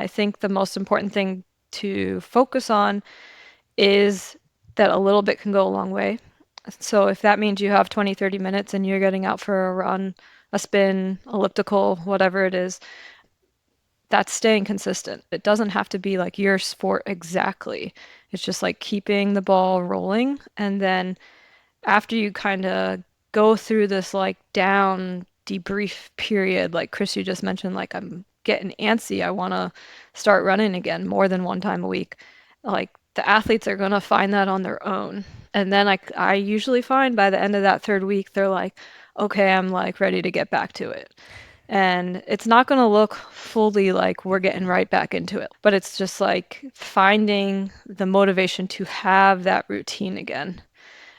I think the most important thing to focus on is that a little bit can go a long way. So if that means you have 20, 30 minutes and you're getting out for a run, a spin, elliptical, whatever it is, that's staying consistent. It doesn't have to be like your sport exactly. It's just like keeping the ball rolling. And then after you kind of go through this like down debrief period, like Chris, you just mentioned, like I'm getting antsy. I want to start running again more than one time a week. Like the athletes are going to find that on their own. And then I usually find by the end of that third week, they're like, okay, I'm like ready to get back to it. And it's not going to look fully like we're getting right back into it, but it's just like finding the motivation to have that routine again.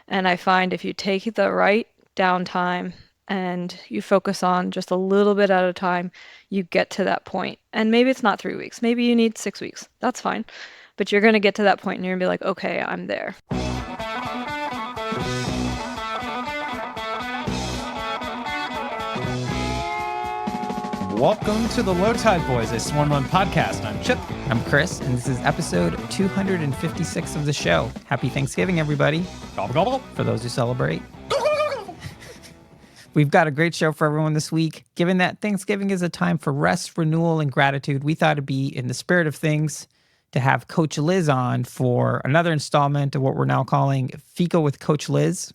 And I find if you take the right downtime and you focus on just a little bit at a time, you get to that point. And maybe it's not 3 weeks, maybe you need 6 weeks. That's fine. But you're going to get to that point and you're going to be like, okay, I'm there. Welcome to the Low Tide Boyz, a Swimrun Podcast. I'm Chip. I'm Chris, and this is episode 256 of the show. Happy Thanksgiving, everybody. Gobble, gobble. For those who celebrate. We've got a great show for everyone this week. Given that Thanksgiving is a time for rest, renewal, and gratitude, we thought it'd be in the spirit of things to have Coach Liz on for another installment of what we're now calling Fika with Coach Liz.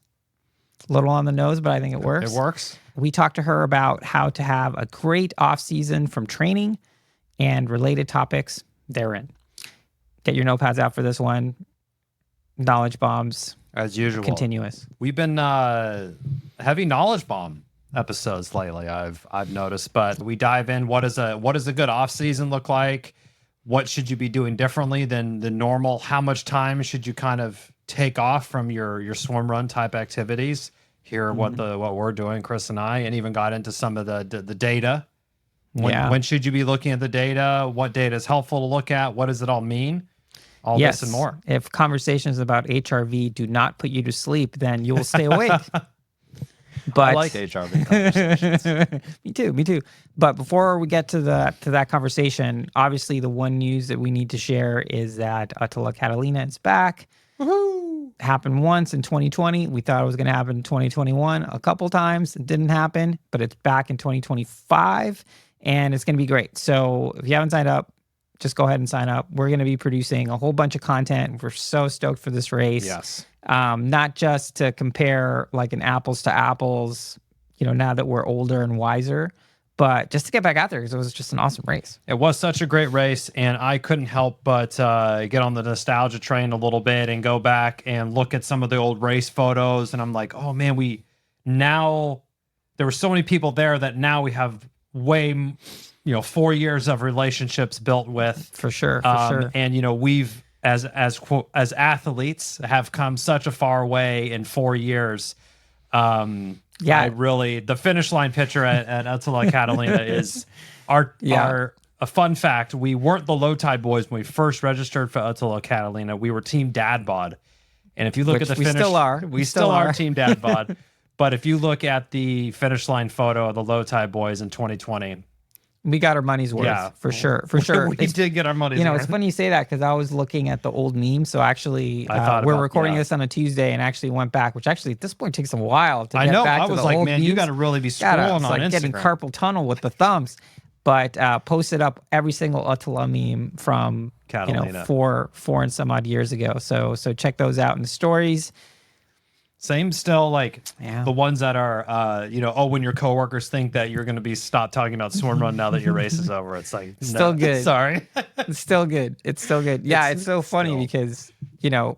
A little on the nose, but I think it works. It works. We talked to her about how to have a great off-season from training and related topics therein. Get your notepads out for this one. Knowledge bombs. As usual. Continuous. We've been heavy knowledge bomb episodes lately, I've noticed. But we dive in. What does a good off-season look like? What should you be doing differently than the normal? How much time should you kind of take off from your swim run type activities? Hear what we're doing, Chris and I, and even got into some of the data. When should you be looking at the data? What data is helpful to look at? What does it all mean? All this and more. If conversations about HRV do not put you to sleep, then you will stay awake. But I like HRV conversations. Me too. But before we get to that conversation, obviously the one news that we need to share is that Otillo Catalina is back. Woohoo! Happened once in 2020. We thought it was going to happen in 2021 a couple times. It didn't happen, but it's back in 2025, and it's going to be great. So if you haven't signed up, just go ahead and sign up. We're going to be producing a whole bunch of content. We're so stoked for this race. Yes. Not just to compare like an apples to apples, now that we're older and wiser, but just to get back out there because it was just an awesome race. It was such a great race, and I couldn't help but get on the nostalgia train a little bit and go back and look at some of the old race photos. And I'm like, oh man, there were so many people there that now we have way, 4 years of relationships built with. For sure. And we've as athletes have come such a far way in 4 years. The finish line picture at Otillo Catalina is a fun fact. We weren't the Low Tide Boyz when we first registered for Otillo Catalina. We were Team Dad Bod. And if you look at the finish, we still are Team Dad Bod. But if you look at the finish line photo of the Low Tide Boyz in 2020, we got our money's worth, for sure. We did get our money's worth. It's funny you say that because I was looking at the old memes. So actually, we're recording this on a Tuesday and actually went back, which actually at this point takes a while to get back to the old memes. I was like, man, you got to really be scrolling on Instagram. Getting carpal tunnel with the thumbs. But posted up every single Otillo meme from Catalina. four and some odd years ago. So check those out in the stories. Same still, the ones that are, when your coworkers think that you're going to be stopped talking about swimrun now that your race is over. It's like, still good. Sorry. It's still good. Yeah, it's so funny because,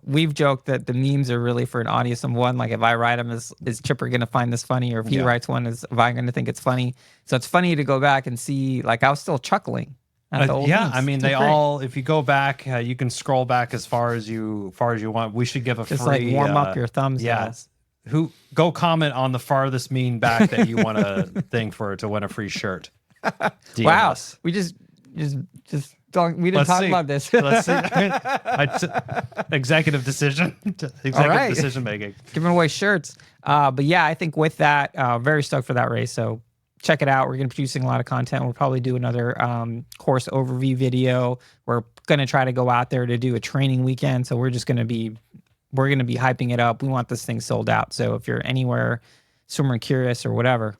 we've joked that the memes are really for an audience of one. Like if I write them, is Chipper going to find this funny? Or if he writes one, is I going to think it's funny? So it's funny to go back and see, I was still chuckling. I mean, they all. If you go back, you can scroll back as far as you want. We should give a just free warm up your thumbs. Yes. Who go comment on the farthest meme back that you want to thing for to win a free shirt. Wow, we just talk. We didn't talk about this. Let's see. Executive decision. Executive decision making. Giving away shirts. But yeah, I think with that, very stoked for that race. So check it out. We're going to be producing a lot of content. We'll probably do another course overview video. We're going to try to go out there to do a training weekend. So we're going to be hyping it up. We want this thing sold out. So if you're anywhere swimmer curious or whatever,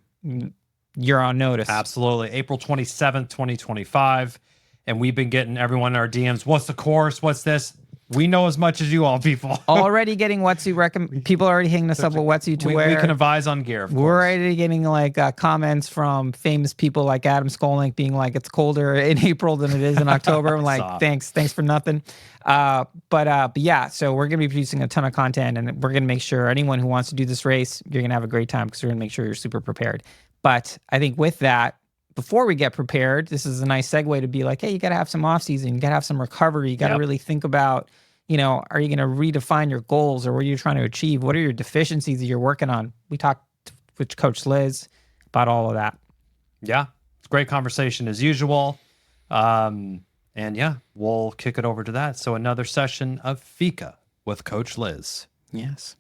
you're on notice. Absolutely. April 27th, 2025. And we've been getting everyone in our DMs. What's the course? What's this? We know as much as you all, people. Already getting wetsuit people are already hitting us up with wetsuit to wear. We can advise on gear. Of We're course. already getting comments from famous people like Adam Skolnick being like, it's colder in April than it is in October. I'm like, thanks for nothing. But yeah, so we're going to be producing a ton of content, and we're going to make sure anyone who wants to do this race, you're going to have a great time because we're going to make sure you're super prepared. But I think with that, before we get prepared, this is a nice segue to be like, hey, you got to have some off season, you got to have some recovery, you got to really think about, are you going to redefine your goals, or what are you trying to achieve? What are your deficiencies that you're working on? We talked with Coach Liz about all of that. Yeah, it's a great conversation as usual. And yeah, we'll kick it over to that. So another session of Fika with Coach Liz. Yes.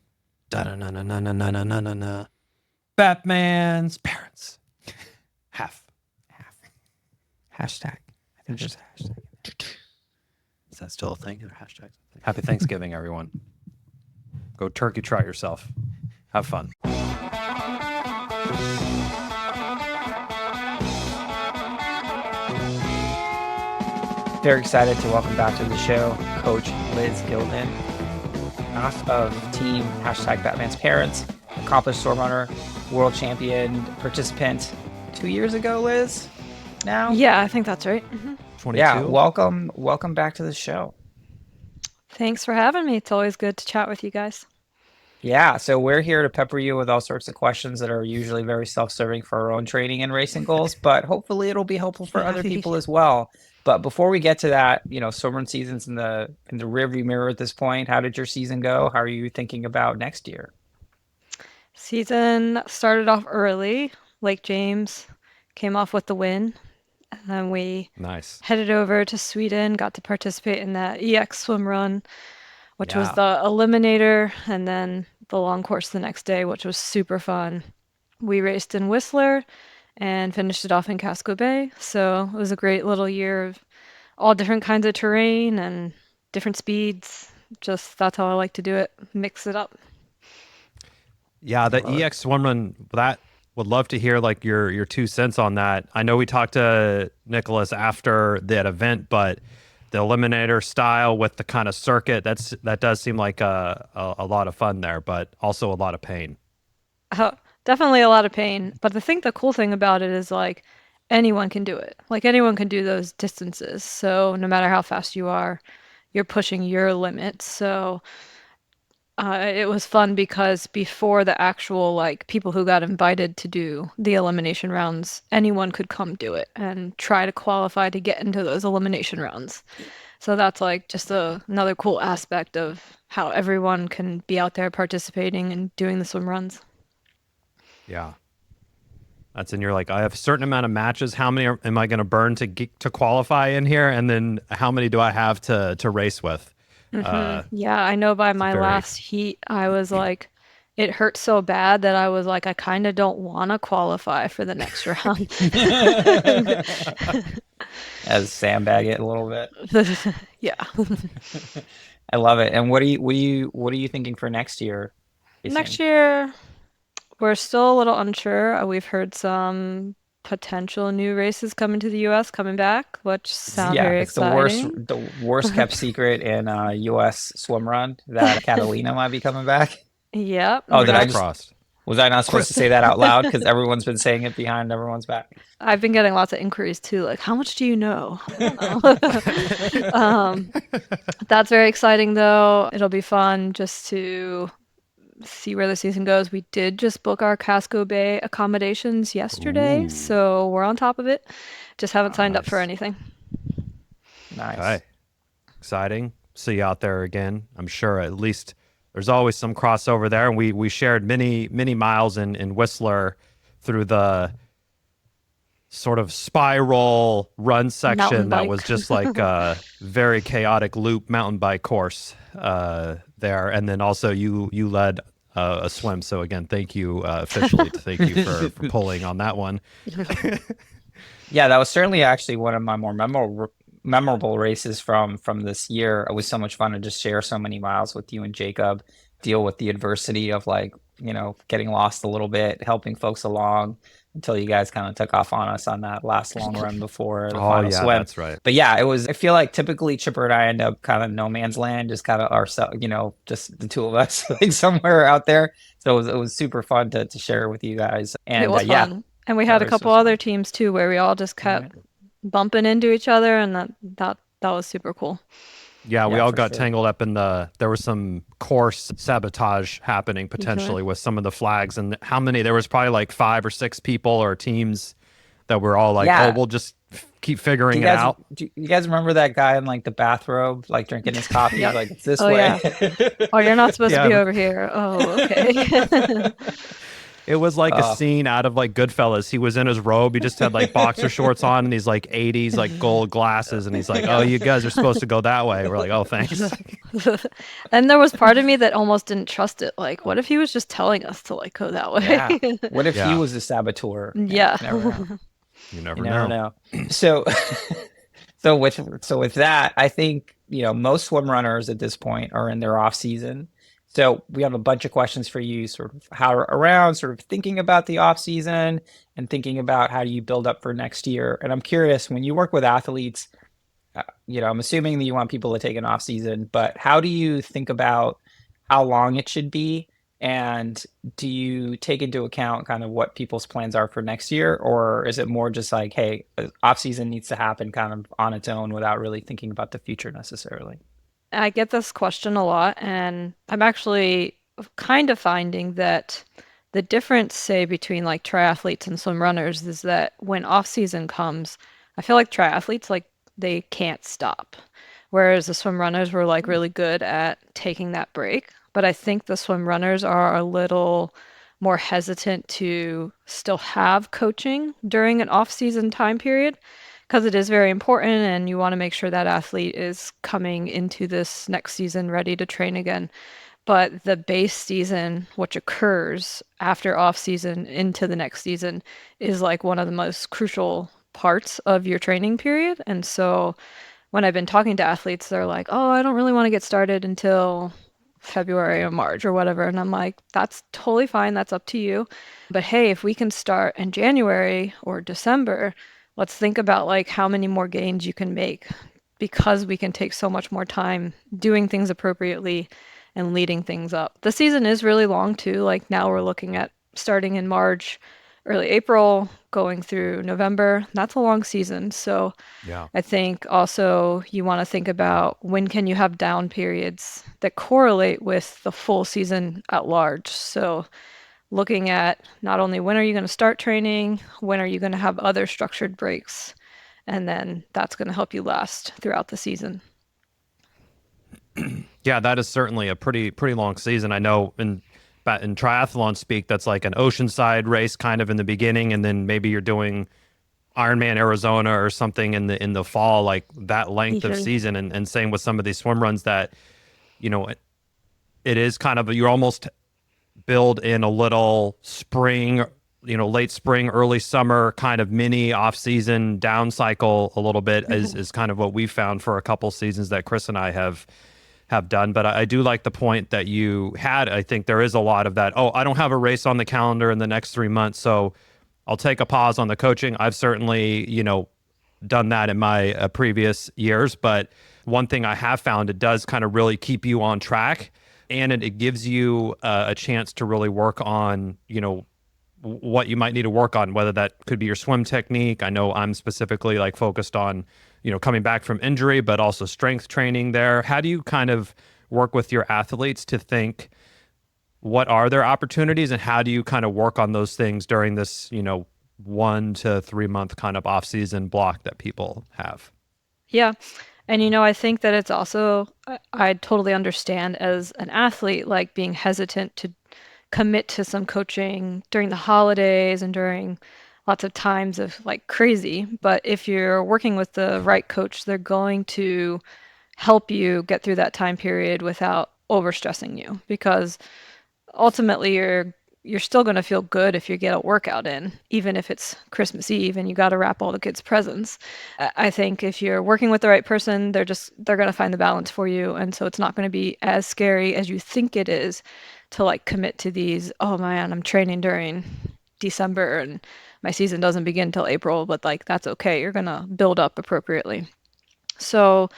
Da-na-na-na-na-na-na-na-na. Batman's parents. Half. Hashtag. I think there's a hashtag. Is that still a thing? Or hashtags? Happy Thanksgiving, everyone. Go turkey trot yourself. Have fun. Very excited to welcome back to the show Coach Liz Gilden, of team hashtag Batman's Parents, accomplished swimrunner, world champion participant 2 years ago, Liz. Now? Yeah, I think that's right. 22. Yeah, welcome back to the show. Thanks for having me. It's always good to chat with you guys. Yeah, so we're here to pepper you with all sorts of questions that are usually very self-serving for our own training and racing goals, but hopefully it'll be helpful for other people as well. But before we get to that, swimrun season's in the rearview mirror at this point. How did your season go? How are you thinking about next year? Season started off early. Lake James came off with the win. And then we headed over to Sweden, got to participate in that EX swim run, which was the eliminator, and then the long course the next day, which was super fun. We raced in Whistler and finished it off in Casco Bay. So it was a great little year of all different kinds of terrain and different speeds. Just that's how I like to do it, mix it up. Yeah, the EX swim run, that would love to hear like your 2 cents on that. I know we talked to Nicholas after that event, but the eliminator style with the kind of circuit, that does seem like a lot of fun there, but also a lot of pain. Definitely a lot of pain. But I think the cool thing about it is like anyone can do it. Like anyone can do those distances. So no matter how fast you are, you're pushing your limits. So it was fun because before the actual like people who got invited to do the elimination rounds, anyone could come do it and try to qualify to get into those elimination rounds. So that's like just another cool aspect of how everyone can be out there participating and doing the swim runs. Yeah. That's and you're like, I have a certain amount of matches. How many am I going to burn to qualify in here? And then how many do I have to race with? Yeah, I know by my last heat, I was like, it hurt so bad that I was like, I kind of don't want to qualify for the next round. As sandbag it a little bit. Yeah. I love it. And what are you thinking for next year? Next year, we're still a little unsure. We've heard some potential new races coming to the U.S. coming back, which sound very exciting. The worst kept secret in U.S. swim run that Catalina might be coming back. Yep. Oh, was I not supposed to say that out loud? Because everyone's been saying it behind everyone's back. I've been getting lots of inquiries too, like, how much do you know? That's very exciting, though. It'll be fun just to see where the season goes. We did just book our Casco Bay accommodations yesterday, so we're on top of it. Just haven't signed up for anything. Nice. Okay. Exciting. See you out there again. I'm sure at least there's always some crossover there. And we shared many miles in Whistler through the sort of spiral run section that was just like a very chaotic loop mountain bike course there. And then also you led a swim. So again, thank you officially. Thank you for pulling on that one. Yeah, that was certainly actually one of my more memorable races from this year. It was so much fun to just share so many miles with you and Jacob, deal with the adversity of like, getting lost a little bit, helping folks along until you guys kind of took off on us on that last long run before the final swim. That's right. But yeah, I feel like typically Chipper and I end up kind of no man's land, just kind of ourselves, just the two of us like somewhere out there. So it was super fun to share with you guys. And it was fun. And we had a couple other teams too, where we all just kept bumping into each other, and that was super cool. Yeah, we all got tangled up in there was some course sabotage happening potentially with some of the flags. And there was probably like 5 or 6 people or teams that were all like, oh, we'll just keep figuring it out. Do you guys remember that guy in like the bathrobe, like drinking his coffee? Like, it's this way. Yeah. Oh, you're not supposed to be over here. Oh, okay. It was like a scene out of like Goodfellas. He was in his robe. He just had like boxer shorts on and these like 80s like gold glasses. And he's like, oh, you guys are supposed to go that way. We're like, oh, thanks. And there was part of me that almost didn't trust it. Like, what if he was just telling us to like go that way? Yeah. What if he was the saboteur? Yeah. You never know. So with that, I think, most swim runners at this point are in their off season. So we have a bunch of questions for you, sort of sort of thinking about the off season and thinking about how do you build up for next year. And I'm curious, when you work with athletes, I'm assuming that you want people to take an off season, but how do you think about how long it should be? And do you take into account kind of what people's plans are for next year? Or is it more just like, hey, off season needs to happen kind of on its own without really thinking about the future necessarily? I get this question a lot, and I'm actually kind of finding that the difference, say, between like triathletes and swim runners is that when off season comes, I feel like triathletes, like, they can't stop. Whereas the swim runners were like really good at taking that break. But I think the swim runners are a little more hesitant to still have coaching during an off season time period, because it is very important and you want to make sure that athlete is coming into this next season ready to train again. But the base season, which occurs after off season into the next season, is like one of the most crucial parts of your training period. And so when I've been talking to athletes, they're like, oh, I don't really want to get started until February or March or whatever. And I'm like, that's totally fine. That's up to you. But hey, if we can start in January or December, let's think about like how many more gains you can make, because we can take so much more time doing things appropriately and leading things up. The season is really long too. Like, now we're looking at starting in March, early April, going through November. That's a long season. So I think also you want to think about when can you have down periods that correlate with the full season at large. So looking at not only when are you going to start training, when are you going to have other structured breaks, and then that's going to help you last throughout the season. Yeah, that is certainly a pretty long season. I know in triathlon speak, that's like an oceanside race kind of in the beginning, and then maybe you're doing Ironman Arizona or something in the fall, like that length of season. And same with some of these swim runs that, it is kind of, you're almost build in a little spring, late spring, early summer kind of mini off season down cycle a little bit is kind of what we found for a couple seasons that Chris and I have done. But I do like the point that you had. I think there is a lot of that. Oh, I don't have a race on the calendar in the next 3 months, so I'll take a pause on the coaching. I've certainly, done that in my previous years. But one thing I have found, it does kind of really keep you on track. And it gives you a chance to really work on, what you might need to work on, whether that could be your swim technique. I know I'm specifically like focused on, coming back from injury, but also strength training there. How do you kind of work with your athletes to think, what are their opportunities, and how do you kind of work on those things during this, 1 to 3 month kind of off-season block that people have? Yeah. And, I think that it's also, I totally understand as an athlete, like being hesitant to commit to some coaching during the holidays and during lots of times of like crazy. But if you're working with the right coach, they're going to help you get through that time period without overstressing you. Because ultimately you're still going to feel good if you get a workout in, even if it's Christmas Eve and you got to wrap all the kids' presents. I think if you're working with the right person, they're going to find the balance for you, and so it's not going to be as scary as you think it is to like commit to these, oh man, I'm training during December and my season doesn't begin till April, but like that's okay. You're going to build up appropriately. So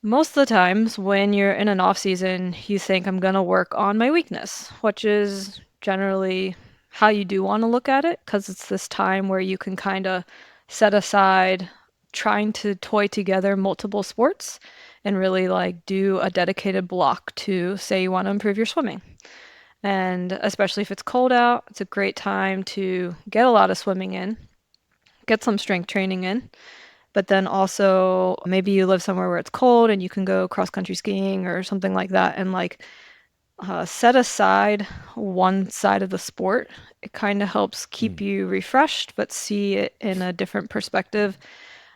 most of the times when you're in an off season, you think I'm going to work on my weakness, which is generally how you do want to look at it, because it's this time where you can kind of set aside trying to toy together multiple sports and really like do a dedicated block to say you want to improve your swimming. And especially if it's cold out, it's a great time to get a lot of swimming in, get some strength training in. But then also maybe you live somewhere where it's cold and you can go cross country skiing or something like that, and like set aside one side of the sport. It kind of helps keep you refreshed, but see it in a different perspective.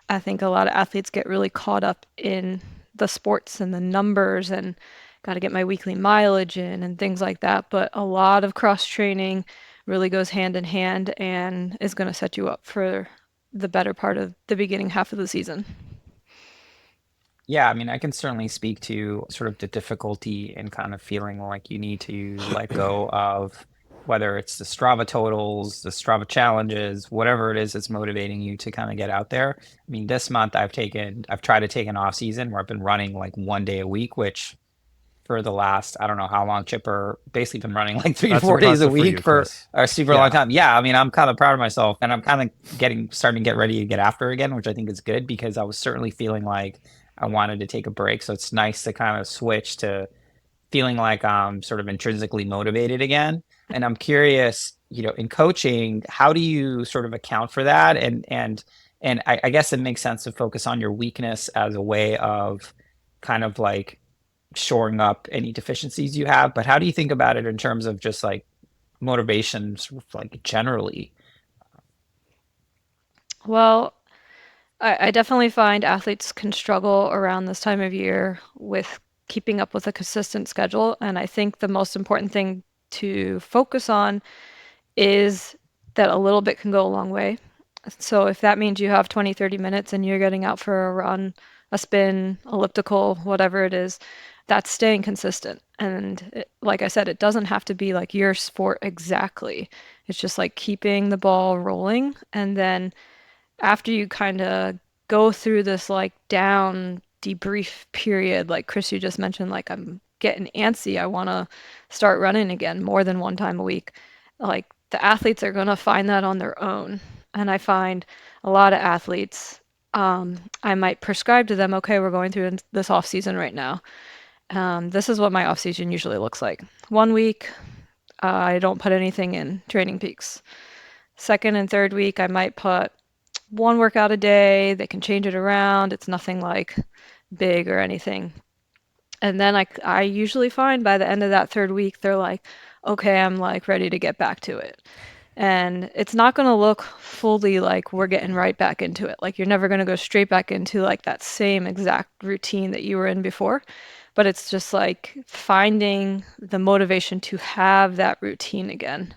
I think a lot of athletes get really caught up in the sports and the numbers and got to get my weekly mileage in and things like that. But a lot of cross training really goes hand in hand and is going to set you up for the better part of the beginning half of the season. Yeah, I mean, I can certainly speak to sort of the difficulty in kind of feeling like you need to let go of whether it's the Strava totals, the Strava challenges, whatever it is that's motivating you to kind of get out there. I mean, this month I've tried to take an off season where I've been running like 1 day a week, which for the last, I don't know how long, Chipper, basically been running like 3 to 4 days a week for a super long time. Yeah, I mean, I'm kind of proud of myself, and I'm kind of starting to get ready to get after again, which I think is good because I was certainly feeling like I wanted to take a break. So it's nice to kind of switch to feeling like I'm sort of intrinsically motivated again. And I'm curious, in coaching, how do you sort of account for that? And I guess it makes sense to focus on your weakness as a way of kind of like shoring up any deficiencies you have. But how do you think about it in terms of just like motivation, sort of like generally? Well, I definitely find athletes can struggle around this time of year with keeping up with a consistent schedule. And I think the most important thing to focus on is that a little bit can go a long way. So if that means you have 20, 30 minutes and you're getting out for a run, a spin, elliptical, whatever it is, that's staying consistent. And like I said, it doesn't have to be like your sport exactly. It's just like keeping the ball rolling. And then after you kind of go through this like down debrief period, like Chris, you just mentioned, like I'm getting antsy. I want to start running again more than one time a week. Like the athletes are going to find that on their own. And I find a lot of athletes, I might prescribe to them, okay, we're going through this off season right now. This is what my off season usually looks like. 1 week, I don't put anything in training peaks. Second and third week, I might put one workout a day. They can change it around. It's nothing like big or anything. And then I usually find by the end of that third week, they're like, okay, I'm like ready to get back to it. And it's not going to look fully like we're getting right back into it. Like you're never going to go straight back into like that same exact routine that you were in before. But it's just like finding the motivation to have that routine again.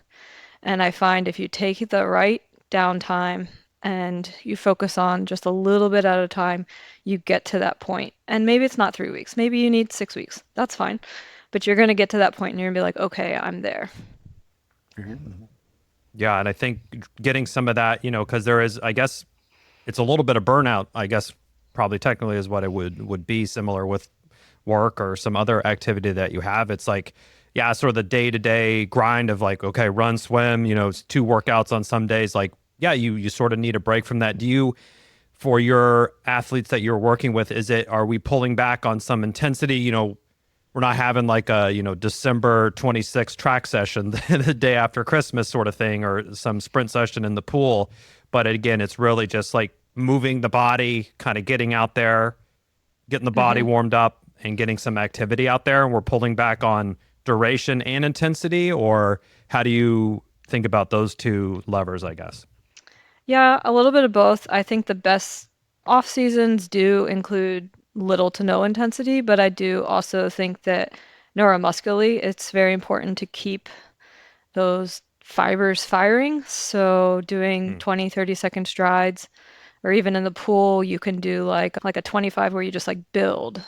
And I find if you take the right downtime and you focus on just a little bit at a time, you get to that point. And maybe it's not 3 weeks. Maybe you need 6 weeks. That's fine. But you're going to get to that point and you're going to be like, okay, I'm there. Yeah, and I think getting some of that, because there is, I guess, it's a little bit of burnout, I guess, probably technically is what it would be, similar with work or some other activity that you have. It's like, yeah, sort of the day-to-day grind of like, okay, run, swim, it's 2 workouts on some days. Like, yeah, you sort of need a break from that. Do you, for your athletes that you're working with, are we pulling back on some intensity? We're not having like a, December 26th track session the day after Christmas sort of thing, or some sprint session in the pool. But again, it's really just like moving the body, kind of getting out there, getting the body warmed up and getting some activity out there. And we're pulling back on duration and intensity, or how do you think about those 2 levers, I guess? Yeah, a little bit of both. I think the best off seasons do include little to no intensity, but I do also think that neuromuscularly, it's very important to keep those fibers firing. So doing 20, 30-second strides, or even in the pool, you can do like a 25 where you just like build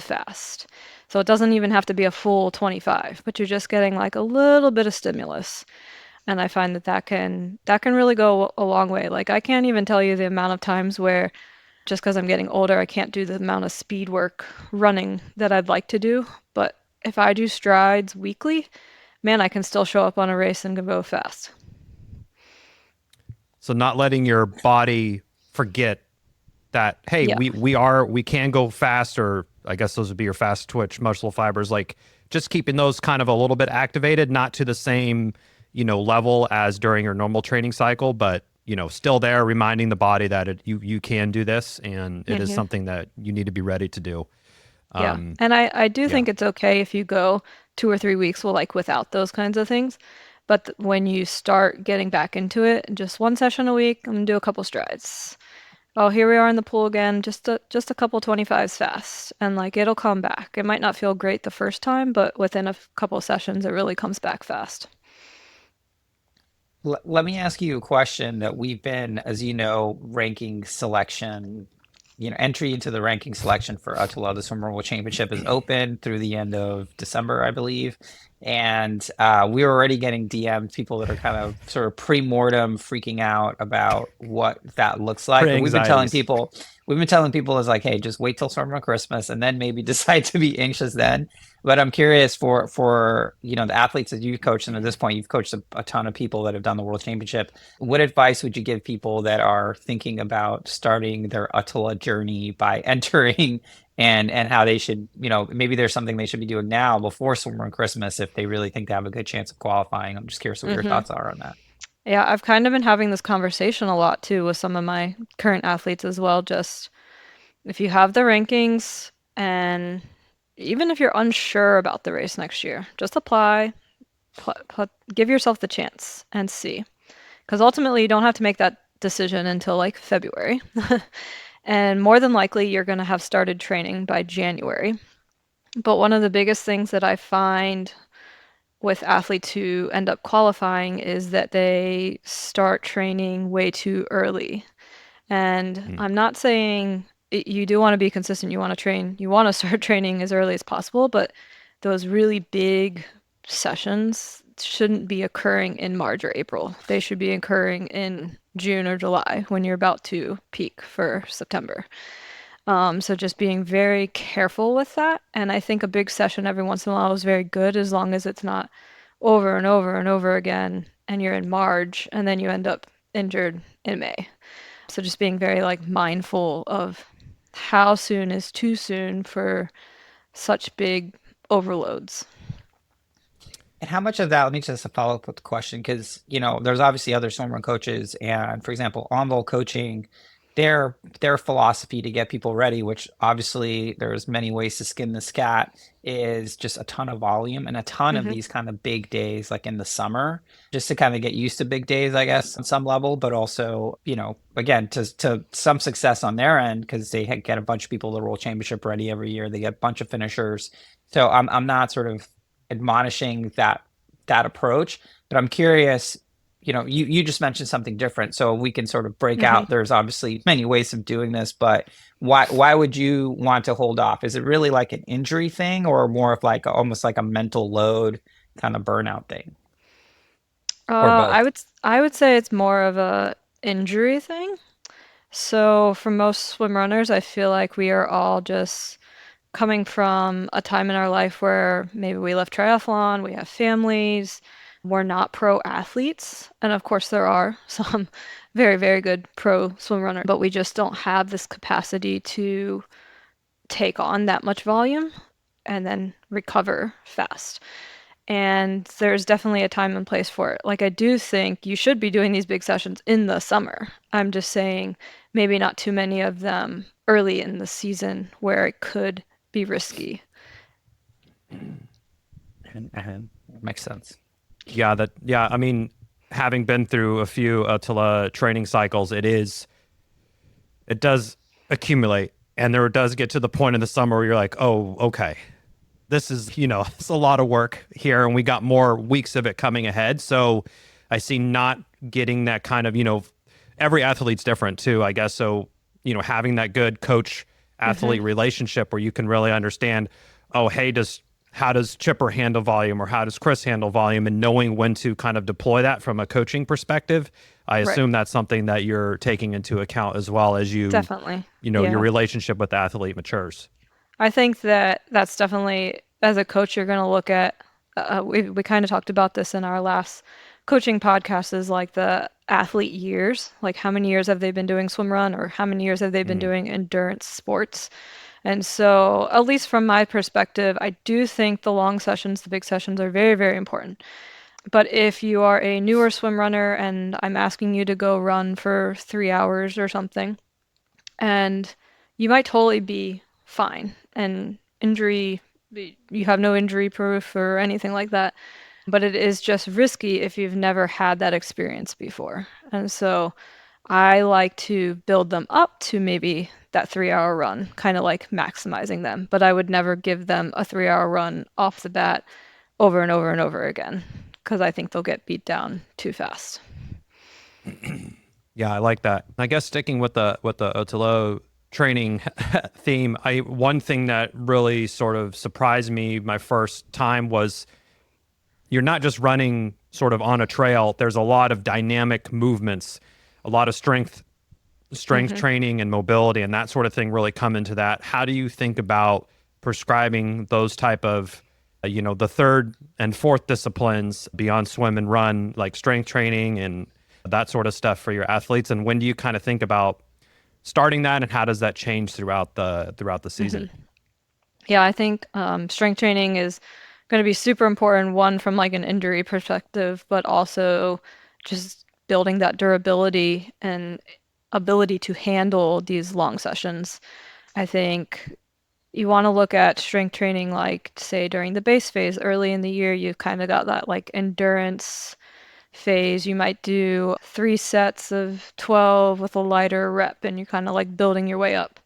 fast. So it doesn't even have to be a full 25, but you're just getting like a little bit of stimulus. And I find that can really go a long way. Like I can't even tell you the amount of times where just because I'm getting older, I can't do the amount of speed work running that I'd like to do. But if I do strides weekly, man, I can still show up on a race and go fast. So not letting your body forget that, hey, Yeah. we can go fast, or I guess those would be your fast twitch muscle fibers, like just keeping those kind of a little bit activated, not to the same, level as during your normal training cycle, but still there, reminding the body that you can do this, and it is something that you need to be ready to do. Yeah. And I do think it's okay if you go 2 or 3 weeks without those kinds of things. But when you start getting back into it, just one session a week, I'm gonna do a couple strides. Oh, here we are in the pool again, just a couple 25s fast. And like it'll come back. It might not feel great the first time, but within a couple sessions, it really comes back fast. Let me ask you a question that we've been, as you know, ranking selection, entry into the ranking selection for Otillo, the Swimrun World Championship is open through the end of December, I believe. And we were already getting DMs, people that are kind of sort of pre-mortem freaking out about what that looks like. But we've been telling people is like, hey, just wait till Swimrun Christmas and then maybe decide to be anxious then. But I'm curious for the athletes that you've coached, and at this point you've coached a ton of people that have done the World Championship. What advice would you give people that are thinking about starting their Otillo journey by entering, and how they should, maybe there's something they should be doing now before Swimrun Christmas if they really think they have a good chance of qualifying? I'm just curious what your thoughts are on that. Yeah, I've kind of been having this conversation a lot too with some of my current athletes as well. Just if you have the rankings, and even if you're unsure about the race next year, just apply, give yourself the chance and see. Because ultimately, you don't have to make that decision until like February. And more than likely, you're going to have started training by January. But one of the biggest things that I find with athletes who end up qualifying is that they start training way too early. And I'm not saying you do want to be consistent. You want to start training as early as possible, but those really big sessions shouldn't be occurring in March or April. They should be occurring in June or July when you're about to peak for September. So just being very careful with that. And I think a big session every once in a while is very good, as long as it's not over and over and over again and you're in March and then you end up injured in May. So just being very mindful of how soon is too soon for such big overloads. And how much of that, let me just follow up with the question, because, there's obviously other swimrun coaches, and for example, on-vol coaching, their philosophy to get people ready, which obviously there's many ways to skin this cat, is just a ton of volume and a ton of these kind of big days, like in the summer, just to kind of get used to big days, I guess, on some level, but also, again, to some success on their end, because they get a bunch of people to the World Championship ready every year. They get a bunch of finishers. So I'm not sort of admonishing that approach, but I'm curious, you just mentioned something different, so we can sort of break out. There's obviously many ways of doing this, but why would you want to hold off? Is it really like an injury thing, or more of almost like a mental load kind of burnout thing? Or both? I would say it's more of a injury thing. So for most swim runners, I feel like we are all just coming from a time in our life where maybe we left triathlon, we have families, we're not pro athletes. And of course, there are some very, very good pro swim runners, but we just don't have this capacity to take on that much volume and then recover fast. And there's definitely a time and place for it. I do think you should be doing these big sessions in the summer. I'm just saying maybe not too many of them early in the season where it could be risky. Makes sense. Yeah, I mean, having been through a few Otillo training cycles, it does accumulate, and there does get to the point in the summer where you're like, oh, okay, this is, it's a lot of work here and we got more weeks of it coming ahead. So I see not getting that kind of, every athlete's different too, I guess. So, having that good coach athlete relationship where you can really understand, oh, hey, how does Chipper handle volume or how does Chris handle volume, and knowing when to kind of deploy that from a coaching perspective. I assume that's something that you're taking into account as well as you, Definitely. your relationship with the athlete matures. I think that's definitely, as a coach, you're going to look at, we kind of talked about this in our last coaching podcast, is like the athlete years, like how many years have they been doing swim run, or how many years have they been doing endurance sports. And so, at least from my perspective, I do think the long sessions, the big sessions, are very, very important. But if you are a newer swim runner and I'm asking you to go run for 3 hours or something, and you might totally be fine, and you have no injury proof or anything like that, but it is just risky if you've never had that experience before. And so I like to build them up to maybe that 3 hour run, kind of like maximizing them. But I would never give them a 3 hour run off the bat over and over and over again, because I think they'll get beat down too fast. Yeah, I like that. I guess sticking with the Otillo training theme, one thing that really sort of surprised me my first time was you're not just running sort of on a trail. There's a lot of dynamic movements, a lot of strength training and mobility and that sort of thing really come into that. How do you think about prescribing those type of, the third and fourth disciplines beyond swim and run, like strength training and that sort of stuff for your athletes? And when do you kind of think about starting that, and how does that change throughout the season? Yeah, I think strength training is going to be super important, one from like an injury perspective, but also just building that durability and ability to handle these long sessions. I think you want to look at strength training, like say during the base phase early in the year. You've kind of got that like endurance phase. You might do 3 sets of 12 with a lighter rep, and you're kind of like building your way up.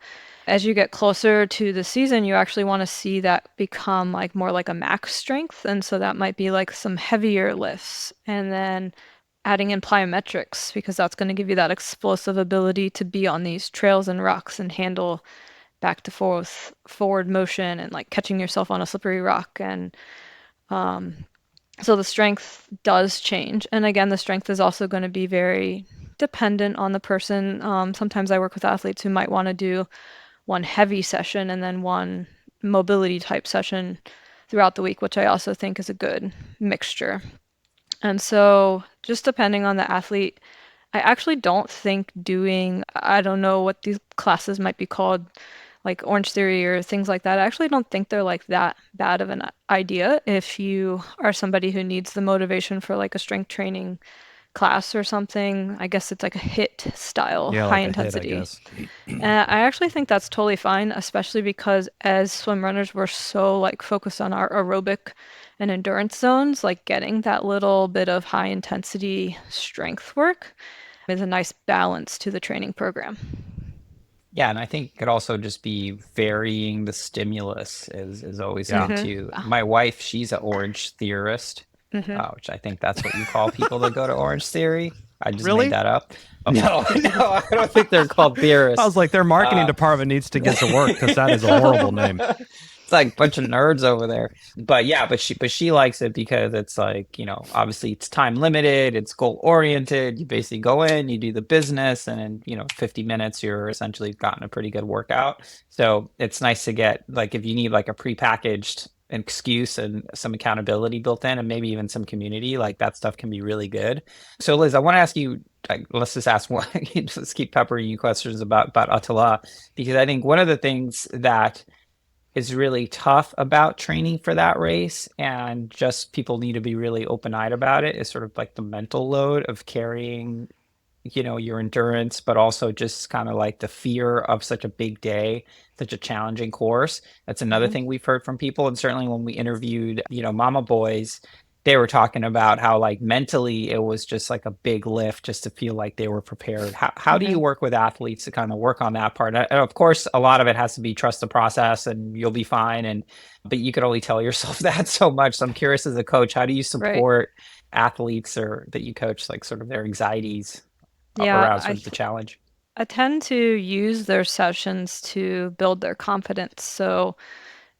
As you get closer to the season, you actually want to see that become like more like a max strength. And so that might be like some heavier lifts, and then adding in plyometrics, because that's going to give you that explosive ability to be on these trails and rocks and handle back to forward motion, and like catching yourself on a slippery rock. And so the strength does change. And again, the strength is also going to be very dependent on the person. Sometimes I work with athletes who might want to do one heavy session and then one mobility type session throughout the week, which I also think is a good mixture. And so just depending on the athlete, I actually don't think I don't know what these classes might be called, like Orange Theory or things like that. I actually don't think they're like that bad of an idea if you are somebody who needs the motivation for like a strength training class or something. I guess it's like a HIIT style, high intensity. And I actually think that's totally fine, especially because as swim runners, we're so like focused on our aerobic and endurance zones. Like getting that little bit of high intensity strength work is a nice balance to the training program. Yeah, and I think it could also just be varying the stimulus is always good too. My wife, she's an Orange theorist, which I think that's what you call people that go to Orange Theory. I just made that up. No, I don't think they're called theorists. I was like, their marketing department needs to get to work, because that is a horrible name. It's like a bunch of nerds over there. But yeah, but she likes it because it's like, obviously it's time limited, it's goal oriented. You basically go in, you do the business, and in 50 minutes you're essentially gotten a pretty good workout. So it's nice to get, like, if you need like a prepackaged excuse and some accountability built in, and maybe even some community, like that stuff can be really good. So Liz, I want to ask you, let's just ask one, let's keep peppering you questions about Otillo, because I think one of the things that is really tough about training for that race, and just people need to be really open-eyed about it, is sort of like the mental load of carrying your endurance, but also just kind of like the fear of such a big day, such a challenging course. That's another thing we've heard from people. And certainly when we interviewed Mama Boys, they were talking about how like mentally it was just like a big lift just to feel like they were prepared. How do you work with athletes to kind of work on that part? And of course, a lot of it has to be trust the process and you'll be fine. But you can only tell yourself that so much. So I'm curious as a coach, how do you Right. support athletes or that you coach, like sort of their anxieties Yeah, around sort of the challenge? I tend to use their sessions to build their confidence. So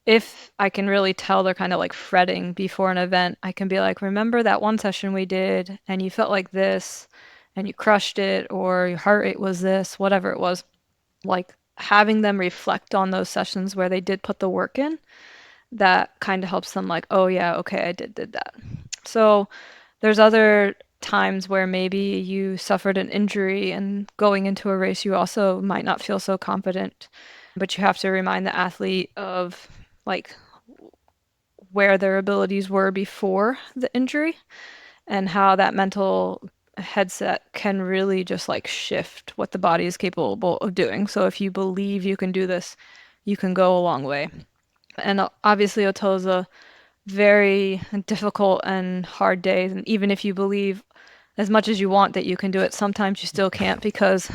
if I can really tell they're kind of like fretting before an event, I can be like, remember that one session we did and you felt like this and you crushed it, or your heart rate was this, whatever it was. Like having them reflect on those sessions where they did put the work in, that kind of helps them like, oh yeah, okay, I did that. So there's other times where maybe you suffered an injury and going into a race you also might not feel so confident, but you have to remind the athlete of like where their abilities were before the injury and how that mental headset can really just like shift what the body is capable of doing. So if you believe you can do this, you can go a long way. And obviously Otillo is a very difficult and hard day. And even if you believe as much as you want that you can do it, sometimes you still can't because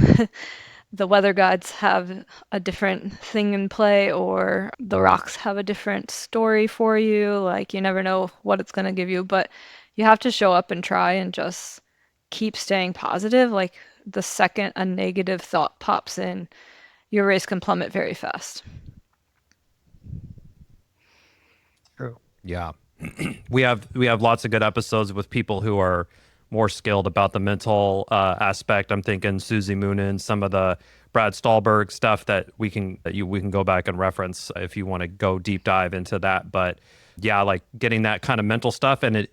the weather gods have a different thing in play or the rocks have a different story for you. Like you never know what it's going to give you, but you have to show up and try and just keep staying positive. Like the second a negative thought pops in, your race can plummet very fast. True. Yeah. We have lots of good episodes with people who are more skilled about the mental aspect. I'm thinking Susie Moonen, some of the Brad Stallberg stuff that we can go back and reference if you want to go deep dive into that. But yeah, like getting that kind of mental stuff. And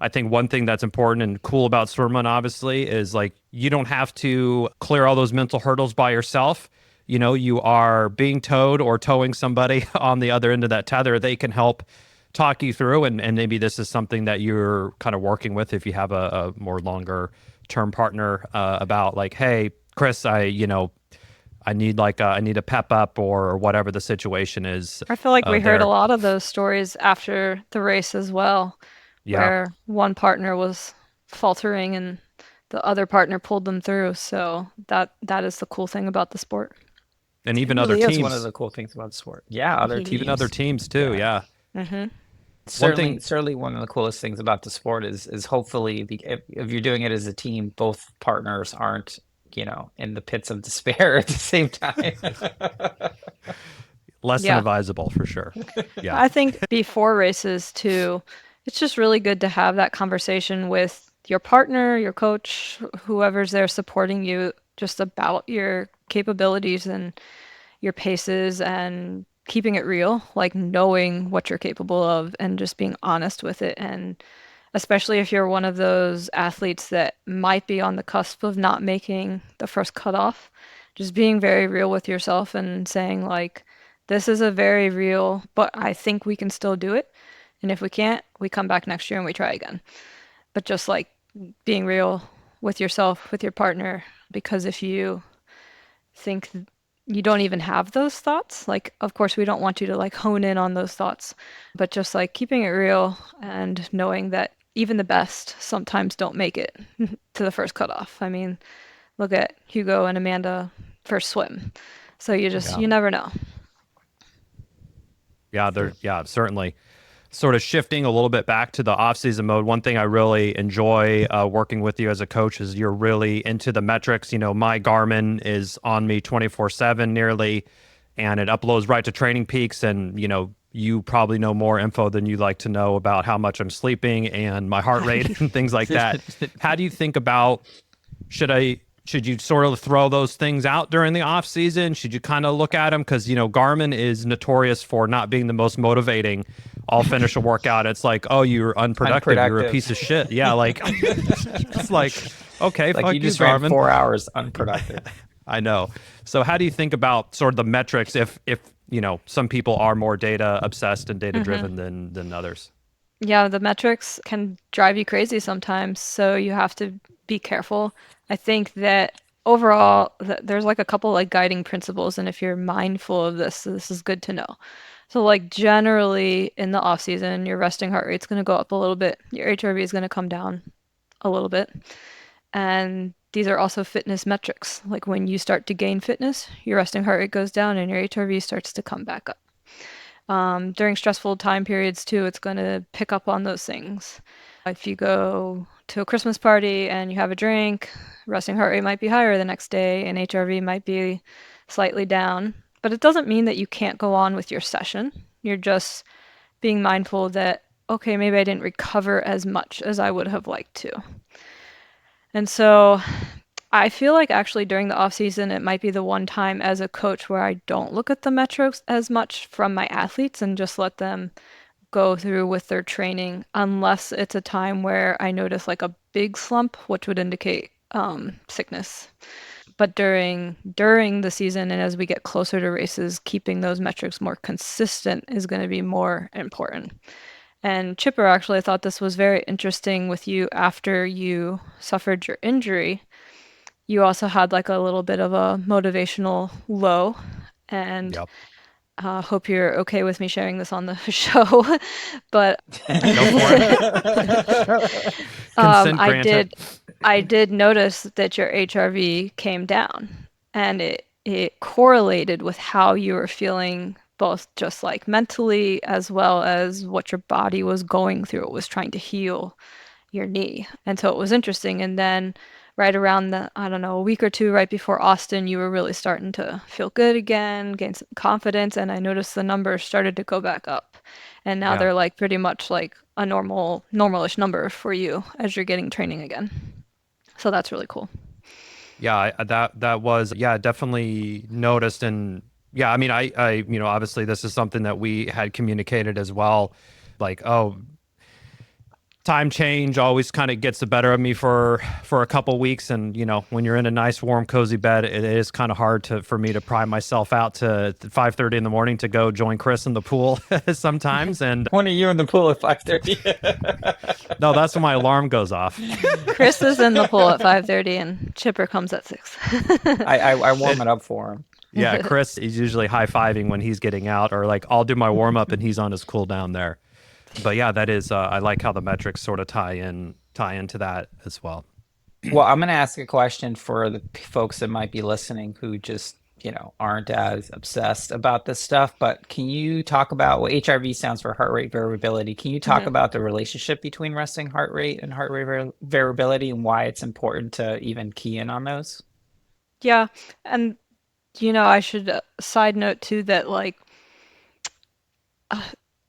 I think one thing that's important and cool about Swimrun obviously is like you don't have to clear all those mental hurdles by yourself. You know, you are being towed or towing somebody on the other end of that tether. They can help talk you through, and maybe this is something that you're kind of working with if you have a more longer term partner about like, hey, Chris, I need a pep up or whatever the situation is. I feel like we heard there. a lot of those stories after the race as well, Yeah. where one partner was faltering and the other partner pulled them through. So that is the cool thing about the sport. And even It other really is teams. one of the cool things about the sport. Yeah, other teams. Even other teams too. Yeah. Certainly one of the coolest things about the sport is hopefully if you're doing it as a team, both partners aren't, in the pits of despair at the same time. Less Yeah. than advisable for sure. Yeah. I think before races too, it's just really good to have that conversation with your partner, your coach, whoever's there supporting you, just about your capabilities and your paces and keeping it real, like knowing what you're capable of and just being honest with it. And especially if you're one of those athletes that might be on the cusp of not making the first cutoff, just being very real with yourself and saying like, this is a very real, but I think we can still do it. And if we can't, we come back next year and we try again. But just like being real with yourself, with your partner, because if you think you don't even have those thoughts, like, of course, we don't want you to like hone in on those thoughts, but just like keeping it real and knowing that even the best sometimes don't make it to the first cutoff. I mean, look at Hugo and Amanda first swim. So you never know. Yeah, certainly. Sort of shifting a little bit back to the off-season mode, one thing I really enjoy working with you as a coach is you're really into the metrics. My Garmin is on me 24/7 nearly, and it uploads right to Training Peaks. And, you probably know more info than you like to know about how much I'm sleeping and my heart rate and things like that. How do you think about, should you sort of throw those things out during the off season? Should you kind of look at them? Because, Garmin is notorious for not being the most motivating. I'll finish a workout. It's like, oh, you're unproductive. You're a piece of shit. Yeah. Like, it's like, okay, like fuck you just Garmin. ran 4 hours unproductive. I know. So how do you think about sort of the metrics if some people are more data obsessed and data driven than others? Yeah, the metrics can drive you crazy sometimes, so you have to be careful. I think that overall, there's like a couple like guiding principles, and if you're mindful of this is good to know. So like generally in the off season, your resting heart rate's going to go up a little bit. Your HRV is going to come down a little bit. And these are also fitness metrics. Like when you start to gain fitness, your resting heart rate goes down and your HRV starts to come back up. During stressful time periods too, it's going to pick up on those things. If you go to a Christmas party and you have a drink, resting heart rate might be higher the next day and HRV might be slightly down. But it doesn't mean that you can't go on with your session. You're just being mindful that, okay, maybe I didn't recover as much as I would have liked to. And so I feel like actually during the off season, it might be the one time as a coach where I don't look at the metrics as much from my athletes and just let them go through with their training, unless it's a time where I notice like a big slump, which would indicate sickness. But during the season and as we get closer to races, keeping those metrics more consistent is going to be more important. And Chipper, actually, I thought this was very interesting with you after you suffered your injury. You also had like a little bit of a motivational low, and Yep. hope you're okay with me sharing this on the show. But Go for it. Consent granted. I did notice that your HRV came down, and it correlated with how you were feeling, both just like mentally as well as what your body was going through. It was trying to heal your knee. And so it was interesting. And then right around I don't know, a week or two right before Austin, you were really starting to feel good again, gain some confidence. And I noticed the numbers started to go back up. And now Yeah. they're like pretty much like a normalish number for you as you're getting training again. So that's really cool. Yeah, that was, yeah, definitely noticed. And yeah, I mean, I obviously this is something that we had communicated as well. Like, oh, time change always kind of gets the better of me for a couple weeks, and when you're in a nice warm cozy bed, it is kind of hard for me to pry myself out to 5:30 in the morning to go join Chris in the pool sometimes. And When are you in the pool at 5:30? no, that's when my alarm goes off. Chris is in the pool at 5:30 and Chipper comes at 6. I warm it up for him. Yeah, Chris is usually high-fiving when he's getting out, or like I'll do my warm-up and he's on his cool down there. But yeah, that is, I like how the metrics sort of tie into that as well. Well, I'm going to ask a question for the folks that might be listening who just, aren't as obsessed about this stuff. But can you talk about what HRV stands for, heart rate variability? Can you talk about the relationship between resting heart rate and heart rate variability and why it's important to even key in on those? Yeah. And, I should side note too that like,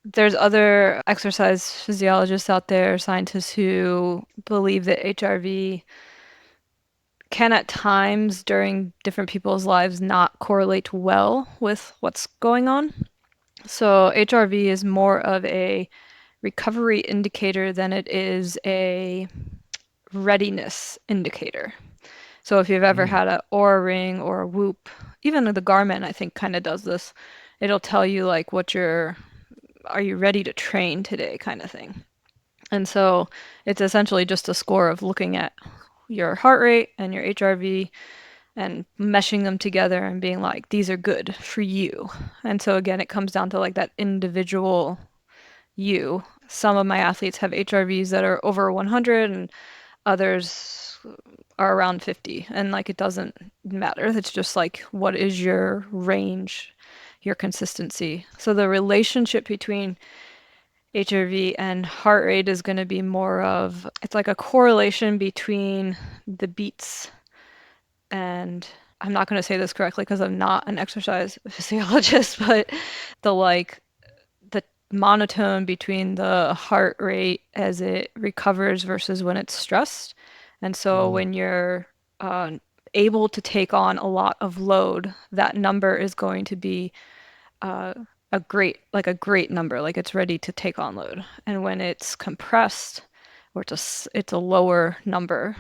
there's other exercise physiologists out there, scientists who believe that HRV can at times during different people's lives not correlate well with what's going on. So HRV is more of a recovery indicator than it is a readiness indicator. So if you've ever had an Oura Ring or a Whoop, even the Garmin, I think kind of does this. It'll tell you like are you ready to train today kind of thing. And so it's essentially just a score of looking at your heart rate and your HRV and meshing them together and being like, these are good for you. And so again, it comes down to like that individual you. Some of my athletes have HRVs that are over 100 and others are around 50. And like, it doesn't matter. It's just like, what is your range, your consistency? So the relationship between HRV and heart rate is going to be more of, it's like a correlation between the beats, and I'm not going to say this correctly because I'm not an exercise physiologist, but the monotone between the heart rate as it recovers versus when it's stressed. And so when you're able to take on a lot of load, that number is going to be a great number, like it's ready to take on load. And when it's compressed or it's a lower number,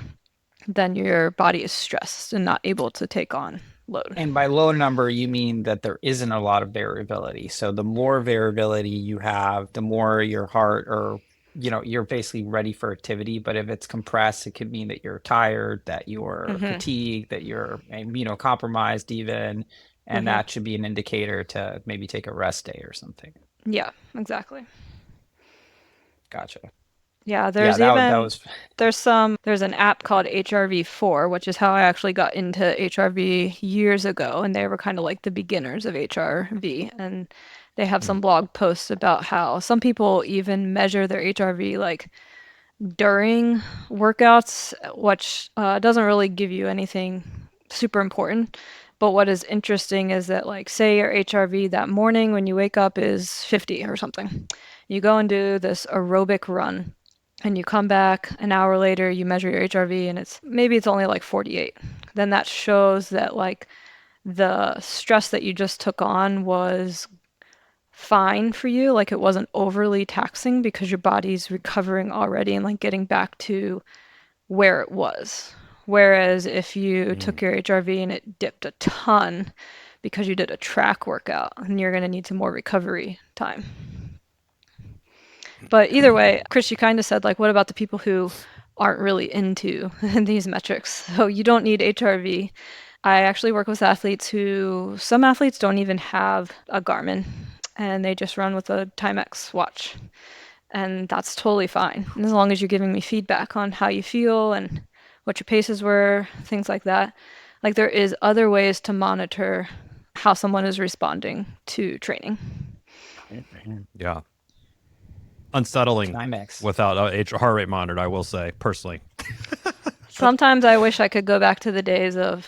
then your body is stressed and not able to take on load. And by low number, you mean that there isn't a lot of variability. So the more variability you have, the more your heart or you're basically ready for activity. But if it's compressed, it could mean that you're tired, that you're fatigued, that you're immunocompromised even, and that should be an indicator to maybe take a rest day or something. Yeah, exactly. Gotcha. Yeah, there's that was there's an app called HRV4, which is how I actually got into HRV years ago, and they were kind of like the beginners of HRV, and they have some blog posts about how some people even measure their HRV like during workouts, which doesn't really give you anything super important. But what is interesting is that, like, say your HRV that morning when you wake up is 50 or something. You go and do this aerobic run, and you come back an hour later, you measure your HRV, and it's only like 48. Then that shows that, like, the stress that you just took on was fine for you, like it wasn't overly taxing because your body's recovering already and like getting back to where it was. Whereas if you took your HRV and it dipped a ton because you did a track workout, and you're going to need some more recovery time. But either way, Chris, you kind of said, like, what about the people who aren't really into these metrics? So you don't need HRV. I actually work with some athletes don't even have a Garmin, and they just run with a Timex watch. And that's totally fine, and as long as you're giving me feedback on how you feel and what your paces were, things like that. Like, there is other ways to monitor how someone is responding to training. Yeah. Unsettling Timex. without a heart rate monitor, I will say, personally. Sometimes I wish I could go back to the days of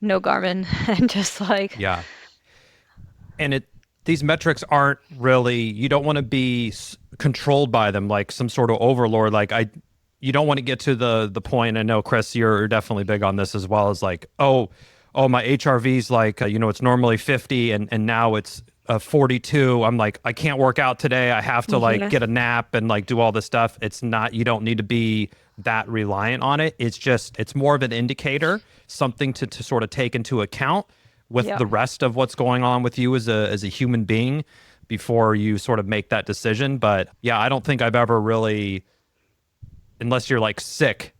no Garmin and just like... Yeah. And these metrics aren't really, you don't want to be controlled by them like some sort of overlord. Like you don't want to get to the point. I know, Chris, you're definitely big on this as well, as like, oh, my HRV's like, it's normally 50 and now it's 42. I'm like, I can't work out today. I have to like get a nap and like do all this stuff. It's not, you don't need to be that reliant on it. It's more of an indicator, something to sort of take into account with the rest of what's going on with you as a human being before you sort of make that decision. But yeah, I don't think I've ever really, unless you're like sick.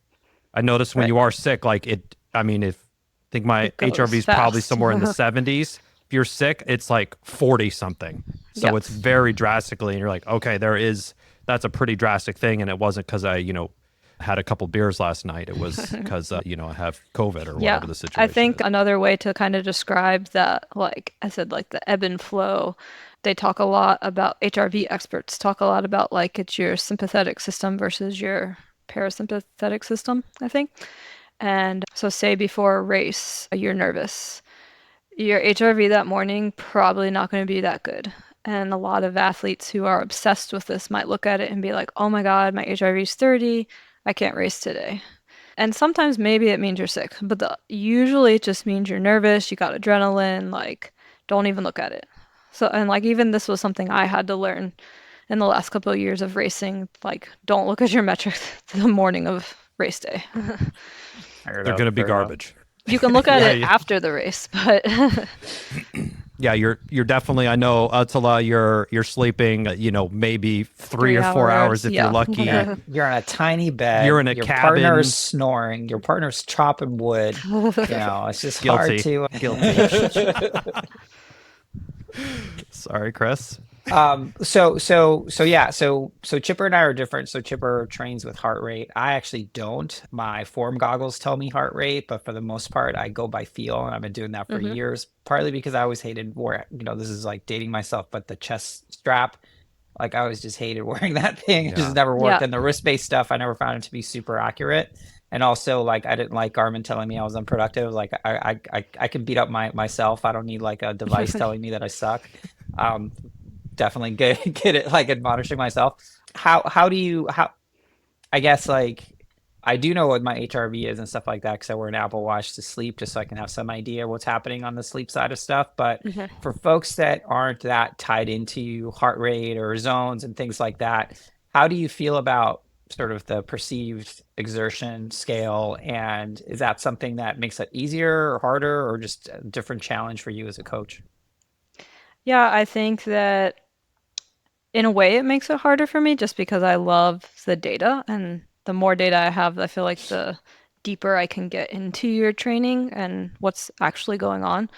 I noticed when you are sick, like I think my HRV is probably somewhere in the 70s. If you're sick, it's like 40 something. So it's very drastically, and you're like, okay, that's a pretty drastic thing. And it wasn't because I, had a couple beers last night. It was because, I have COVID or whatever the situation I think is. another way to kind of describe that, like I said, like the ebb and flow, they talk a lot about, HRV experts talk a lot about, like, it's your sympathetic system versus your parasympathetic system, I think. And so say before a race, you're nervous. Your HRV that morning probably not going to be that good. And a lot of athletes who are obsessed with this might look at it and be like, oh my God, my HRV is 30. I can't race today. And sometimes maybe it means you're sick, but usually it just means you're nervous, you got adrenaline, like, don't even look at it. So, and like, even this was something I had to learn in the last couple of years of racing, like, don't look at your metrics the morning of race day. They're going to be garbage. You can look at it after the race, but yeah, you're definitely, I know, Otillo, you're sleeping, maybe 3 or 4 hours if you're lucky. You're in a tiny bed. You're in a your cabin. Your partner's snoring. Your partner's chopping wood. It's just hard to... Guilty. Sorry, Chris. So Chipper and I are different. So Chipper trains with heart rate. I actually don't. My form goggles tell me heart rate, but for the most part, I go by feel, and I've been doing that for years. Partly because I always hated this is like dating myself, but the chest strap, like, I always just hated wearing that thing. It just never worked. And the wrist-based stuff, I never found it to be super accurate. And also, like, I didn't like Garmin telling me I was unproductive. Like, I can beat up myself. I don't need like a device telling me that I suck. Definitely get it, like, admonishing myself. How do you I guess, like, I do know what my HRV is and stuff like that because I wear an Apple Watch to sleep, just so I can have some idea what's happening on the sleep side of stuff. But for folks that aren't that tied into heart rate or zones and things like that, how do you feel about sort of the perceived exertion scale? And is that something that makes it easier or harder, or just a different challenge for you as a coach? Yeah, I think that in a way, it makes it harder for me just because I love the data, and the more data I have, I feel like the deeper I can get into your training and what's actually going on.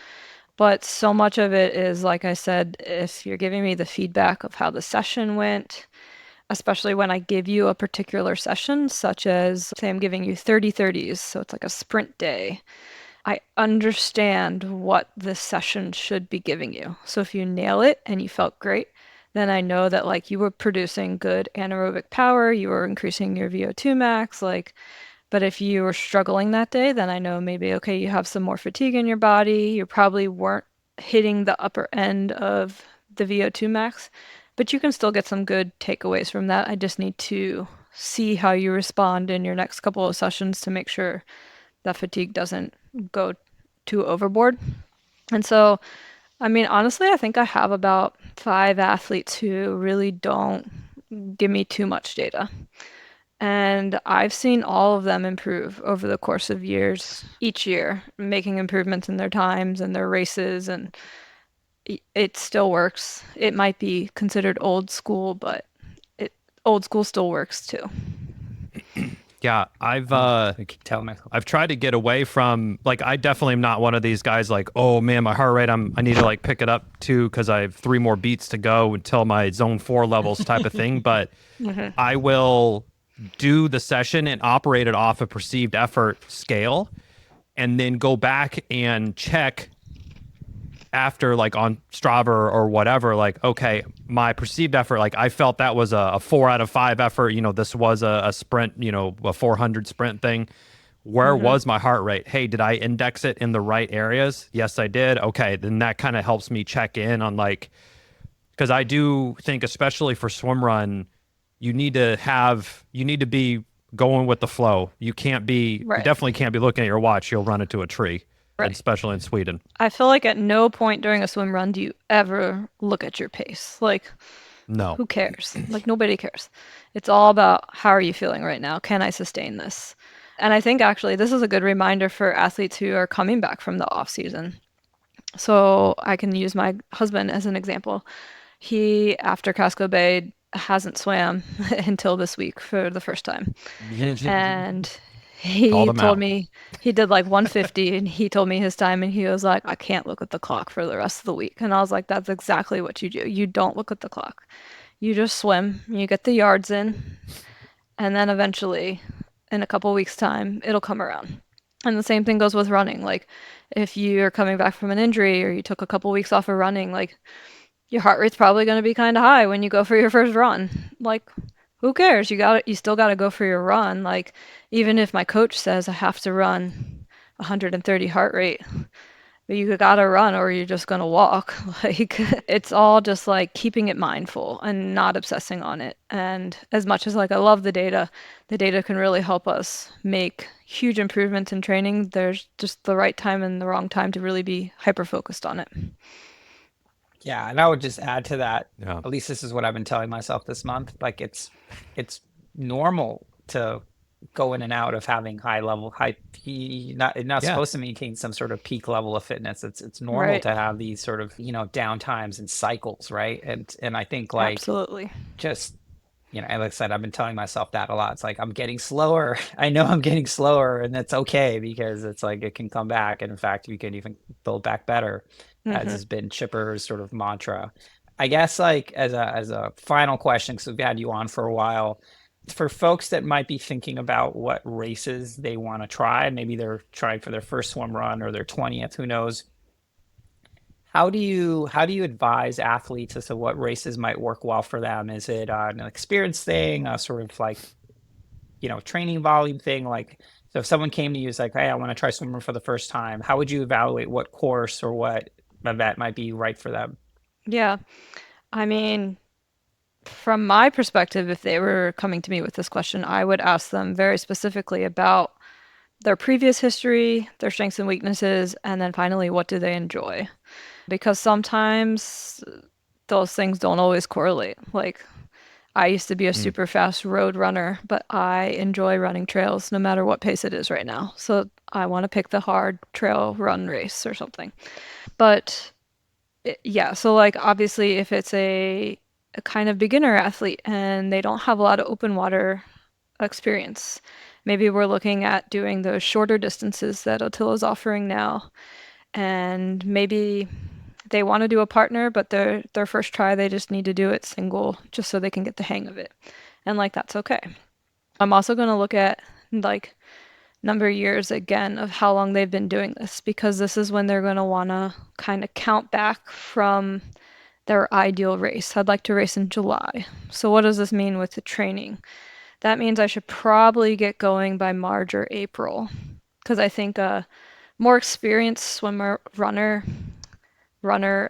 But so much of it is, like I said, if you're giving me the feedback of how the session went, especially when I give you a particular session, such as, say, I'm giving you 30 30s, so it's like a sprint day. I understand what this session should be giving you. So if you nail it and you felt great, then I know that like you were producing good anaerobic power, you were increasing your VO2 max, like, but if you were struggling that day, then I know maybe, okay, you have some more fatigue in your body, you probably weren't hitting the upper end of the VO2 max, but you can still get some good takeaways from that. I just need to see how you respond in your next couple of sessions to make sure that fatigue doesn't go too overboard. And so, I mean, honestly, I think I have about 5 athletes who really don't give me too much data. And I've seen all of them improve over the course of years, each year, making improvements in their times and their races, and it still works. It might be considered old school, but old school still works too. Yeah, I've I keep telling myself. I've tried to get away from, like, I definitely am not one of these guys like, oh man, my heart rate, I need to like pick it up too because I have 3 more beats to go until my zone 4 levels type of thing. But I will do the session and operate it off a perceived effort scale, and then go back and check after, like on Strava or whatever, like, okay, my perceived effort, like I felt that was a 4 out of 5 effort. This was a sprint, a 400 sprint thing. Where was my heart rate? Hey, did I index it in the right areas? Yes, I did. Okay, then that kind of helps me check in on, like, because I do think, especially for swim run, you need to be going with the flow. You definitely can't be looking at your watch. You'll run into a tree. Right. Especially in Sweden. I feel like at no point during a swim run do you ever look at your pace. Like, no, who cares? Like, nobody cares. It's all about how are you feeling right now? Can I sustain this? And I think actually this is a good reminder for athletes who are coming back from the off season. So I can use my husband as an example. He, after Casco Bay, hasn't swam until this week for the first time. And he told me he did like 150 and he told me his time and he was like, I can't look at the clock for the rest of the week. And I was like, that's exactly what you do. You don't look at the clock. You just swim, you get the yards in, and then eventually in a couple weeks time, it'll come around. And the same thing goes with running. Like if you're coming back from an injury or you took a couple weeks off of running, like your heart rate's probably going to be kind of high when you go for your first run. Like, who cares? You still got to go for your run. Like, even if my coach says I have to run 130 heart rate, but you got to run or you're just going to walk. Like, it's all just like keeping it mindful and not obsessing on it. And as much as like I love the data can really help us make huge improvements in training. There's just the right time and the wrong time to really be hyper focused on it. Yeah, and I would just add to that. Yeah. At least this is what I've been telling myself this month. Like it's normal to go in and out of having not supposed to maintain some sort of peak level of fitness. It's normal to have these sort of, down times and cycles, right? And I think like absolutely just like I said, I've been telling myself that a lot. It's like I'm getting slower. I know I'm getting slower, and that's okay because it's like it can come back, and in fact, we can even build back better. As has been Chipper's sort of mantra. I guess like as a final question, because we've had you on for a while, for folks that might be thinking about what races they want to try, maybe they're trying for their first swim run or their 20th, who knows? How do you advise athletes as to what races might work well for them? Is it an experience thing, a sort of like, training volume thing? Like, so if someone came to you, is like, hey, I want to try swimmer for the first time, how would you evaluate what course or what event might be right for them? Yeah. I mean, from my perspective, if they were coming to me with this question, I would ask them very specifically about their previous history, their strengths and weaknesses, and then finally, what do they enjoy? Because sometimes those things don't always correlate. Like, I used to be a super fast road runner, but I enjoy running trails no matter what pace it is right now. So I want to pick the hard trail run race or something. But yeah, so like obviously if it's a a kind of beginner athlete and they don't have a lot of open water experience. Maybe we're looking at doing those shorter distances that Otillo's offering now. And maybe they want to do a partner, but their first try, they just need to do it single just so they can get the hang of it. And like, that's okay. I'm also going to look at like number of years again of how long they've been doing this, because this is when they're going to want to kind of count back from their ideal race. I'd like to race in July. So what does this mean with the training? That means I should probably get going by March or April, because I think a more experienced swimmer, runner,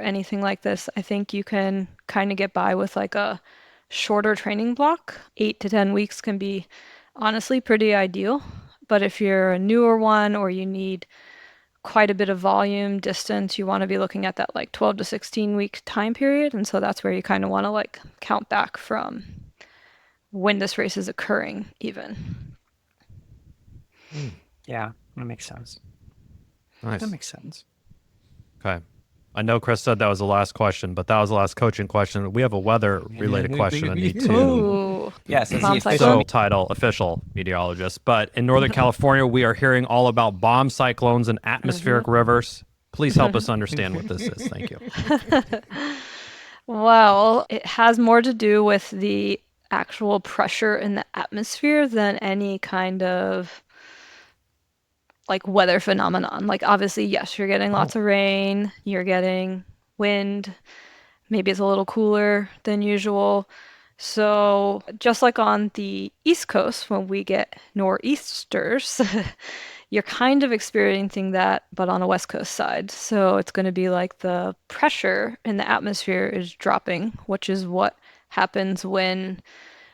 anything like this, I think you can kind of get by with like a shorter training block. 8 to 10 weeks can be honestly pretty ideal. But if you're a newer one or you need quite a bit of volume, distance, you want to be looking at that like 12 to 16 week time period. And so that's where you kind of want to like count back from when this race is occurring even. Yeah, that makes sense. Nice. That makes sense. Okay. I know Chris said that was the last question, but that was the last coaching question. We have a weather-related question I need to. Ooh. Yes, it's the Bomb official- cyclone. Title official meteorologist. But in Northern California, we are hearing all about bomb cyclones and atmospheric rivers. Please help us understand what this is. Thank you. Well, it has more to do with the actual pressure in the atmosphere than any kind of like weather phenomenon. Like obviously, yes, you're getting lots of rain, you're getting wind, maybe it's a little cooler than usual. So just like on the East Coast, when we get nor'easters, you're kind of experiencing that, but on the West Coast side. So it's going to be like the pressure in the atmosphere is dropping, which is what happens when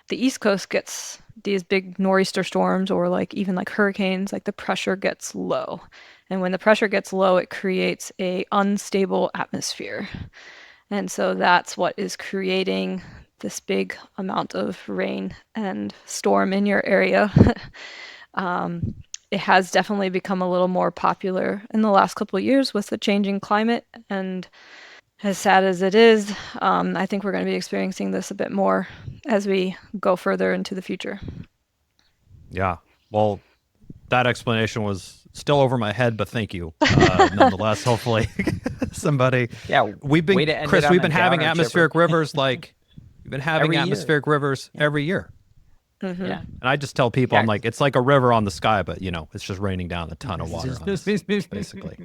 the East Coast gets these big nor'easter storms or like even like hurricanes. Like the pressure gets low. And when the pressure gets low, it creates a unstable atmosphere. And so that's what is creating this big amount of rain and storm in your area. It has definitely become a little more popular in the last couple of years with the changing climate. And as sad as it is, I think we're going to be experiencing this a bit more as we go further into the future. Yeah. Well, that explanation was still over my head, but thank you. Nonetheless, hopefully somebody. Yeah, We've been, way to end Chris, it on we've a been having downer, atmospheric Chipper. rivers like, we've been having Every year. atmospheric rivers every year. Mm-hmm. Yeah. And I just tell people, Yeah. I'm like, it's like a river on the sky, but it's just raining down a ton of water on us, basically.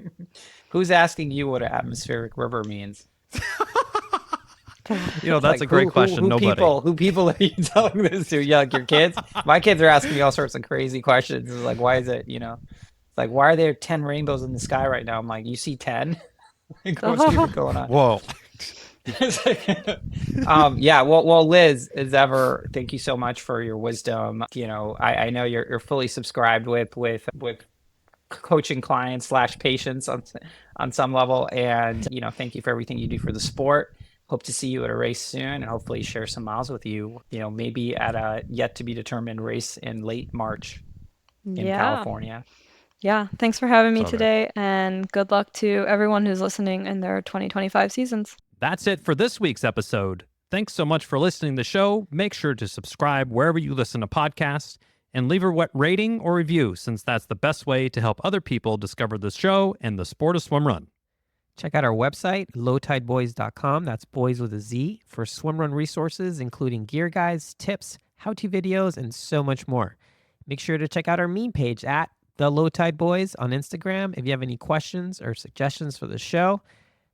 Who's asking you what an atmospheric river means? That's Like, a great question. Who Nobody. people are you telling this to? Yeah, like your kids? My kids are asking me all sorts of crazy questions. It's like, why is it, it's like, why are there 10 rainbows in the sky right now? I'm like, you see 10? Like, what's even going on? Whoa. It's like, yeah. Well, Liz, as ever, thank you so much for your wisdom. I know you're fully subscribed with coaching clients / patients on some level, and thank you for everything you do for the sport. Hope to see you at a race soon, and hopefully share some miles with you. Maybe at a yet to be determined race in late March in California. Yeah. Thanks for having me Love it. today, and good luck to everyone who's listening in their 2025 seasons. That's it for this week's episode. Thanks so much for listening to the show. Make sure to subscribe wherever you listen to podcasts and leave a rating or review, since that's the best way to help other people discover the show and the sport of swim run. Check out our website, lowtideboyz.com. That's boys with a Z, for swimrun resources, including gear guides, tips, how-to videos, and so much more. Make sure to check out our meme page at The Low Tide Boyz on Instagram. If you have any questions or suggestions for the show,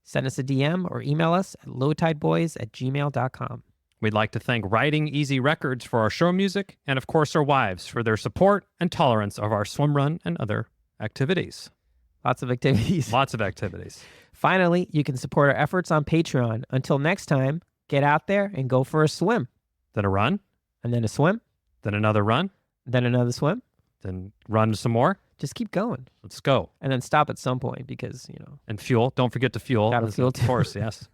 send us a DM or email us at lowtideboyz@gmail.com. We'd like to thank Riding Easy Records for our show music, and of course our wives for their support and tolerance of our swim run and other activities. Lots of activities. Lots of activities. Finally, you can support our efforts on Patreon. Until next time, get out there and go for a swim. Then a run, And then a swim, then another run, then another swim. then run some more. Just keep going. Let's go. And then stop at some point because, And fuel. Don't forget to fuel. Gotta fuel Of too. course, yes.